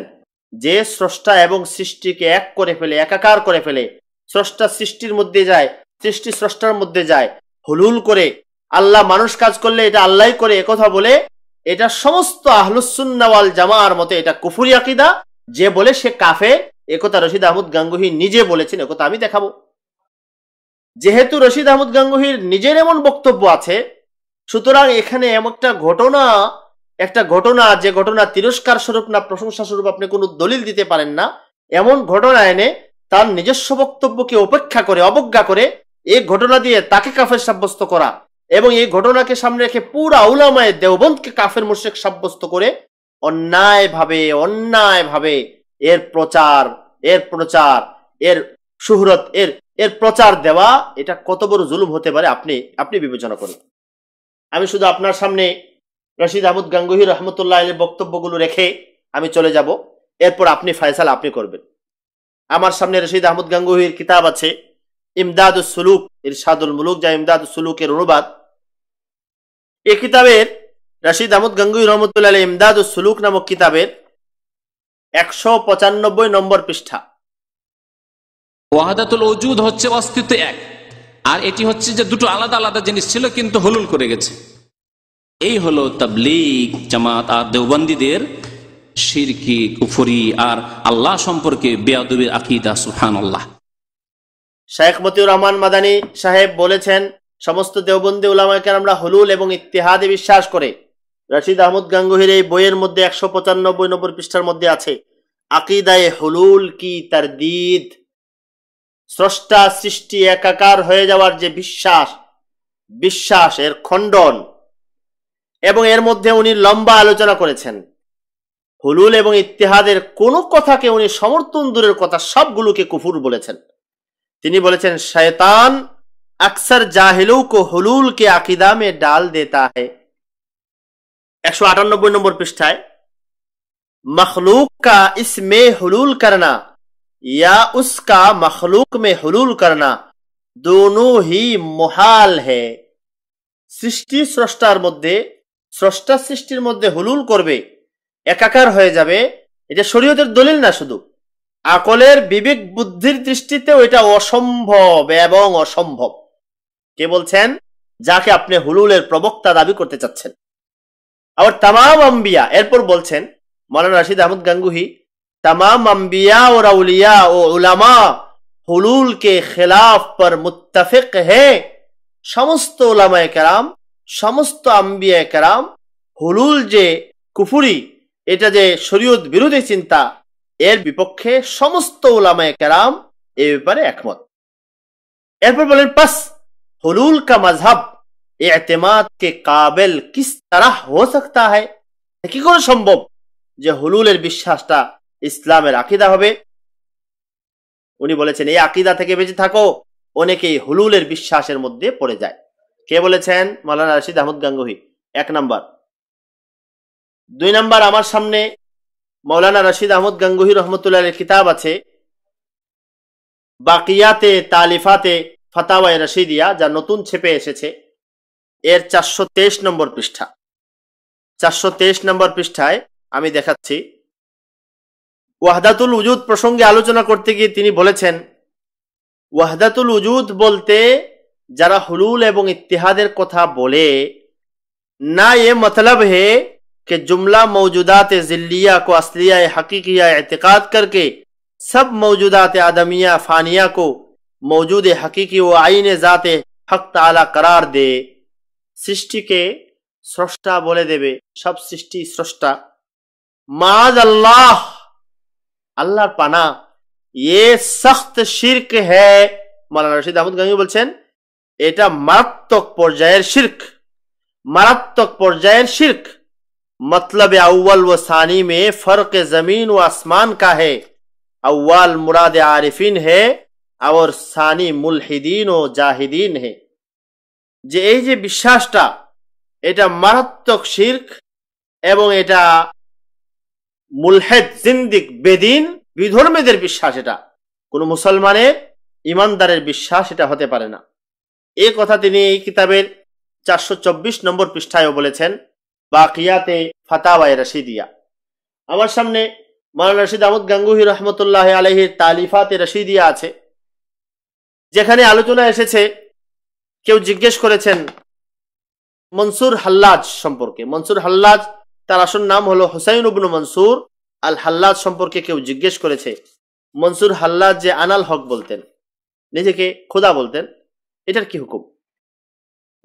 যে স্রষ্টা এবং সৃষ্টিকে এক করে ফেলে, একাকার করে ফেলে, স্রষ্টা সৃষ্টির মধ্যে যায়, সৃষ্টি স্রষ্টার মধ্যে যায়, হুলুল করে, আল্লাহ মানুষ কাজ করলে এটা আল্লাহই করে, একথা বলে, এটা সমস্ত আহলুস সুন্নাহ ওয়াল জামাআর মতে এটা কুফরি আকীদা। যে বলে সে কাফের, একথা রশিদ আহমদ গাঙ্গুহি নিজে বলেছেন, একথা আমি দেখাবো। যেহেতু রশিদ আহমদ গাঙ্গুহির নিজের এমন বক্তব্য আছে, সুতরাং এখানে এমন একটা ঘটনা যে ঘটনা তিরস্কার স্বরূপ না প্রশংসা স্বরূপ আপনি কোনো দলিল দিতে পারেন না, এমন ঘটনা এনে তার নিজস্ব বক্তব্যকে উপেক্ষা করে, অবজ্ঞা করে এই ঘটনা দিয়ে তাকে কাফের সাব্যস্ত করা এবং এই ঘটনাকে সামনে রেখে পুরা উলামায়ে দেওবন্দকে কাফের মুশরিক সাব্যস্ত করে অন্যায়ভাবে এর প্রচার, এর শুহরত, এর প্রচার দেওয়া, এটা কত বড় জুলুম হতে পারে আপনি বিবেচনা করুন। আমি শুধু আপনার সামনে রশিদ আহমদ গাঙ্গুহি রহমতুল্লাহ আলাইহির বক্তব্যগুলো রেখে আমি চলে যাব, এরপর আপনি ফয়সালা আপনি করবেন। আমার সামনে রশিদ আহমদ গাঙ্গুহির কিতাব আছে ইমদাদুস সুলুক, ইরশাদুল মুলুক, যা ইমদাদুস সুলুকের অনুবাদ। এই কিতাবের রশিদ আহমদ গাঙ্গুহি রহমতুল্লাহ আলাইহি ইমদাদুস সুলুক নামক কিতাবের 195 নম্বর পৃষ্ঠা। ওয়াহাদাতুল ওজুদ হচ্ছে অস্তিত্ব এক, আর এটি হচ্ছে যে দুটো আলাদা আলাদা জিনিস ছিল কিন্তু হুলুল করে গেছে। এই হলো তাবলীগ জামাত আর দেওবন্দীদের শিরকি, কুফরি আর আল্লাহ সম্পর্কে বেয়াদবির আকীদা। সুবহানাল্লাহ। শেখ মতিউর রহমান মাদানী সাহেব বলেছেন সমস্ত দেওবন্দি উলামায়ে কেরামরা হুলুল এবং ইত্তিহাদে বিশ্বাস করে। রশিদ আহমদ গাঙ্গুহির এই বইয়ের মধ্যে 195-90 পৃষ্ঠার মধ্যে আছে আকিদায়ে হুলুল কি তারদীদ, স্রষ্টা সৃষ্টি একাকার হয়ে যাওয়ার যে বিশ্বাস এর খণ্ডন, এবং এর মধ্যে উনি লম্বা আলোচনা করেছেন। হুলুল এবং ইত্তিহাদের কোন কথাকে উনি সমর্থন দূরের কথা সবগুলোকে কুফুর বলেছেন। তিনি বলেছেন শয়তান अक्सर जाहिलों को हुलूल के अकीदा में डाल देता है। 198 नंबर पृष्ठाय मखलूक का इसमें हुलूल करना या उसका मखलूक में हुलूल करना दोनों ही मुहाल है। सृष्टि स्रष्टार मध्य स्रष्टा सृष्टिर मध्य हुलूल करबे, एकाकार হয়ে যাবে, এটা শরীয়তের দলিল না, শুধু আকলের বিবেক বুদ্ধির দৃষ্টিতেও এটা অসম্ভব এবং অসম্ভব। কে বলছেন? যাকে আপনি হুলুলের প্রবক্তা দাবি করতে চাচ্ছেন। আর तमाम अंबिया, এরপর বলছেন মৌলানা রশিদ আহমদ গাঙ্গুহি, तमाम अंबिया और औलिया और उलमा हुलूल के खिलाफ पर मुत्तफिक है। समस्त उलमाए केराम, समस्त अंबिया केराम হুলুল যে কুফরি, এটা যে শরীয়ত বিরোধী চিন্তা, এর বিপক্ষে সমস্ত উলামায়ে কেরাম এই ব্যাপারে একমত। এরপর বলেন পাস हुलूल का मजहब इत्तेमाद के काबिल किस तरह हो सकता है। কি করে সম্ভব যে হুলুলের বিশ্বাসটা ইসলামের আকীদা হবে? উনি বলেছেন এই আকীদা থেকে বেঁচে থাকো, অনেকেই হুলুলের বিশ্বাসের মধ্যে পড়ে যায়। কে বলেছেন? মাওলানা রশিদ আহমদ গাঙ্গুহি। 1 নাম্বার। 2 নাম্বার, আমার সামনে মাওলানা রশিদ আহমদ গাঙ্গুহি রহমতুল্লাহ আলাইহির কিতাব আছে বাকিয়াতে তালিফাতে ফাতাওয়া রশিদিয়া, যা নতুন ছেপে এসেছে, এর 423 নম্বর পৃষ্ঠা। 423 নম্বর পৃষ্ঠায় আমি দেখাচ্ছি, ওয়াহদাতুল উজুদ প্রসঙ্গে আলোচনা করতে গিয়ে তিনি বলেছেন ওয়াহদাতুল উজুদ বলতে যারা হুলুল এবং ইত্তিহাদের কথা বলে না, ये मतलब है कि जुमला मौजूदात जिल्लिया को असलिया हकीकिया एतकाद करके सब मौजूदात आदमिया फानिया को मौजूद हकीकी व आईन जाते हक ताला करार दे। सृष्टिके स्रष्टा बोले देवे, सब सृष्टि स्रष्टा, माज अल्लाह, अल्लाह पाना, ये सख्त शिर्क है। मौलाना रशीद अहमद गंगोही বলছেন এটা মারাত্মক পর্যায়ের শিরক, মারাত্মক পর্যায়ের शिरक। मतलब अव्वल व सानी में फर्क जमीन व आसमान का है। अव्वल मुराद आरिफिन है और सानी मुलहिदीन ও জাহিদিন है। যে এই যে বিশ্বাসটা, এটা মারাত্মক শিরক এবং এটা মুলহিদ, জিন্দিক, বেদিন, বিধর্মীদের বিশ্বাস। এটা কোন মুসলমানের ইমানদারের বিশ্বাস এটা হতে পারে না। এই কথা তিনি এই কিতাবের 424 নম্বর পৃষ্ঠায়ও বলেছেন বাকিয়াতে ফাতাওয়া রশিদিয়া। আমার সামনে মাওলানা রশিদ আহমদ গাঙ্গুহি রহমতুল্লাহ আলাইহির তালিফাতে রশিদিয়া আছে, যেখানে আলোচনা এসেছে, কেউ জিজ্ঞেস করেছেন মনসুর হাল্লাজ সম্পর্কে। মনসুর হাল্লাজ, তার আসল নাম হলো হুসাইন ইবনে মনসুর আল হাল্লাজ সম্পর্কে কেউ জিজ্ঞেস করেছে মনসুর হাল্লাজ যে আনাল হক বলতেন, নিজেকে খোদা বলতেন, এটার কি হুকুম?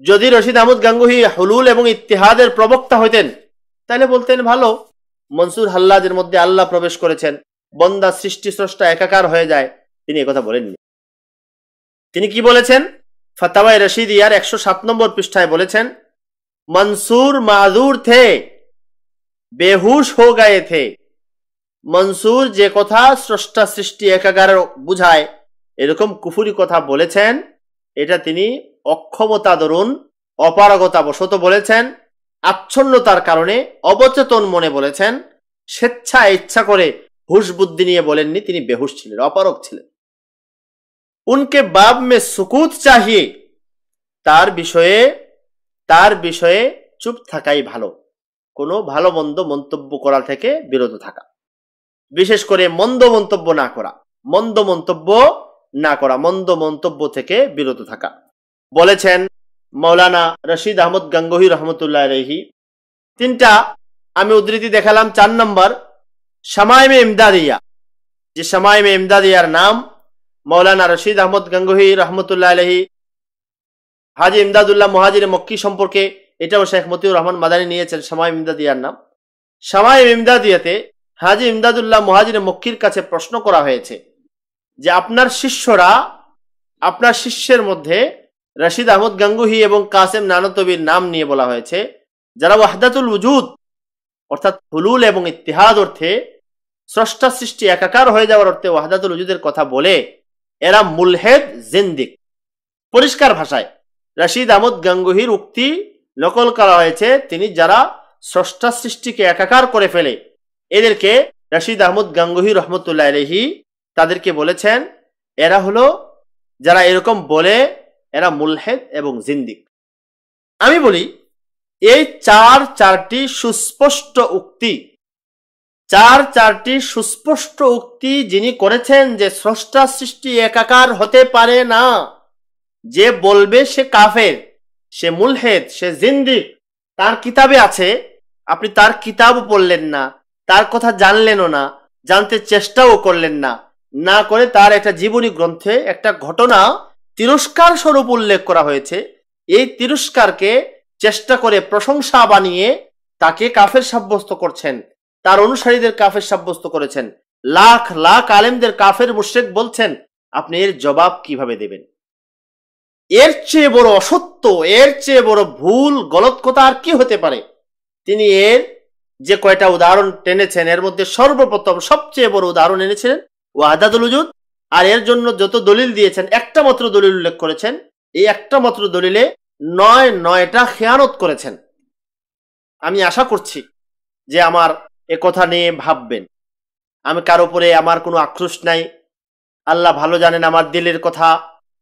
যদি রশিদ আহমদ গাঙ্গুহি হুলুল এবং ইত্তিহাদের প্রবক্তা হইতেন তাহলে বলতেন ভালো, মনসুর হাল্লাজের মধ্যে আল্লাহ প্রবেশ করেছেন, বন্দা সৃষ্টি স্রষ্টা একাকার হয়ে যায়। তিনি একথা বলেননি। তিনি কি বলেছেন? फतवा रशीदियार 107 নম্বর পৃষ্ঠায় বলেছেন मंसूर माजूर थे, बेहोश हो गए थे। मंसूर যে কথা স্রষ্টা সৃষ্টি একাকার বুঝায় এরকম কুফরি কথা বলেছেন, এটা তিনি অক্ষমতা দরুন, অপারগতা বশত বলেছেন, আচ্ছন্নতার কারণে, অবচেতন মনে বলেছেন, স্বেচ্ছায় ইচ্ছা করে হুশ বুদ্ধি নিয়ে বলেননি। তিনি বেহুশ ছিলেন, অপারগ ছিলেন। उनके बाब में सुकूत चाहिए, তার বিষয়ে চুপ থাকাই ভালো, কোনো ভালো মন্দ মন্তব্য করা থেকে বিরত থাকা, বিশেষ করে মন্দ মন্তব্য না করা, মন্দ মন্তব্য থেকে বিরত থাকা। বলেছেন মাওলানা রশিদ আহমদ গাঙ্গুহি রহমতুল্লাহ আলাইহি। 3টা আমি উদ্ধৃতি দেখালাম। 4 নম্বর শামাইমে ইমদাদিয়া, যে শামাইমে ইমদাদিয়ার নাম মাওলানা রশিদ আহমদ গাঙ্গুহি রহমতুল্লাহ আলাইহি হাজী ইমদাদুল্লাহ মুহাজিরে মক্কি সম্পর্কে এটাও শেখ মতিউর রহমান মাদানী নিয়েছেন শামাইম ইমদাদিয়ার নাম। শামাইম ইমদাদিয়াতে হাজী ইমদাদুল্লাহ মুহাজিরে মক্কির কাছে প্রশ্ন করা হয়েছে যে আপনার শিষ্যরা, আপনার শিষ্যের মধ্যে রশিদ আহমদ গাঙ্গুহি এবং কাসেম নানতবির নাম নিয়ে বলা হয়েছে, যারা ওয়াহদাতুল উজুদ অর্থাৎ হুলুল এবং ইত্তিহাদ অর্থে, স্রষ্টা সৃষ্টি একাকার হয়ে যাওয়ার অর্থে ওয়াহদাতুল উজুদের কথা বলে, এরা মুলহেদ জিন্দিক। পরিষ্কার ভাষায় রশিদ আহমদ গাঙ্গুহির উক্তি নকল করা হয়েছে, তিনি যারা স্রষ্টা সৃষ্টিকে একাকার করে ফেলে এদেরকে রশিদ আহমদ গাঙ্গুহি রহমতুল্লাহ আলাইহি তাদেরকে বলেছেন এরা হলো, যারা এরকম বলে এরা মুলহেদ এবং জিন্দিক। আমি বলি এই চারটি সুস্পষ্ট উক্তি, চারটি সুস্পষ্ট উক্তি যিনি করেছেন যে স্রষ্টা সৃষ্টি একাকার হতে পারে না, যে বলবে সে কাফের, সে মুলহেদ, সে জিন্দিক, তার কিতাবে আছে, আপনি তার কিতাবও পড়লেন না, তার কথা জানলেনও না, জানতে চেষ্টাও করলেন না, না করে তার একটা জীবনী গ্রন্থে একটা ঘটনা তিরস্কার স্বরূপ উল্লেখ করা হয়েছে, এই তিরস্কারকে চেষ্টা করে প্রশংসা বানিয়ে তাকে কাফের সাব্যস্ত করছেন, তার অনুসারীদের কাফের সাব্যস্ত করেছেন, লাখ লাখ আলেমদের কাফের মুশরিক বলছেন, আপনি এর জবাব কিভাবে দেবেন? এর চেয়ে বড় অসত্য, এর চেয়ে বড় ভুল গলত কথা আর কি হতে পারে? তিনি এর যে কয়টা উদাহরণ টেনেছেন এর মধ্যে সর্বপ্রথম সবচেয়ে বড় উদাহরণ এনেছিলেন ওয়াহদাতুল উজুদ, আর এর জন্য যত দলিল দিয়েছেন একটা মাত্র দলিল উল্লেখ করেছেন, এই একটা মাত্র দলিলে নয়টা খেয়ানত করেছেন। আমি আশা করছি যে আমার এ কথা নিয়ে ভাববেন, আমি কার উপরে আমার কোনো আক্রোশ নাই, আল্লাহ ভালো জানেন আমার দিলের কথা।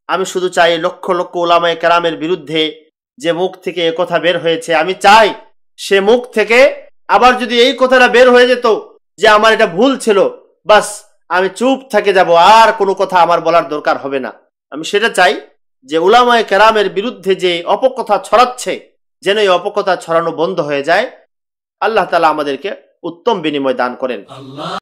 আমি শুধু চাই লক্ষ লক্ষ উলামায়ে কেরামের বিরুদ্ধে যে মুখ থেকে এ কথা বের হয়েছে, আমি চাই সে মুখ থেকে আবার যদি এই কথাটা বের হয়ে যেত যে আমার এটা ভুল ছিল, বাস আমি চুপ থেকে যাব, আর কোনো কথা আমার বলার দরকার হবে না। আমি সেটা চাই যে উলামায়ে কেরামের বিরুদ্ধে যে অপকথা ছড়াচ্ছে যেন এই অপকথা ছড়ানো বন্ধ হয়ে যায়। আল্লাহ তাআলা আমাদেরকে উত্তম বিনিময় দান করেন।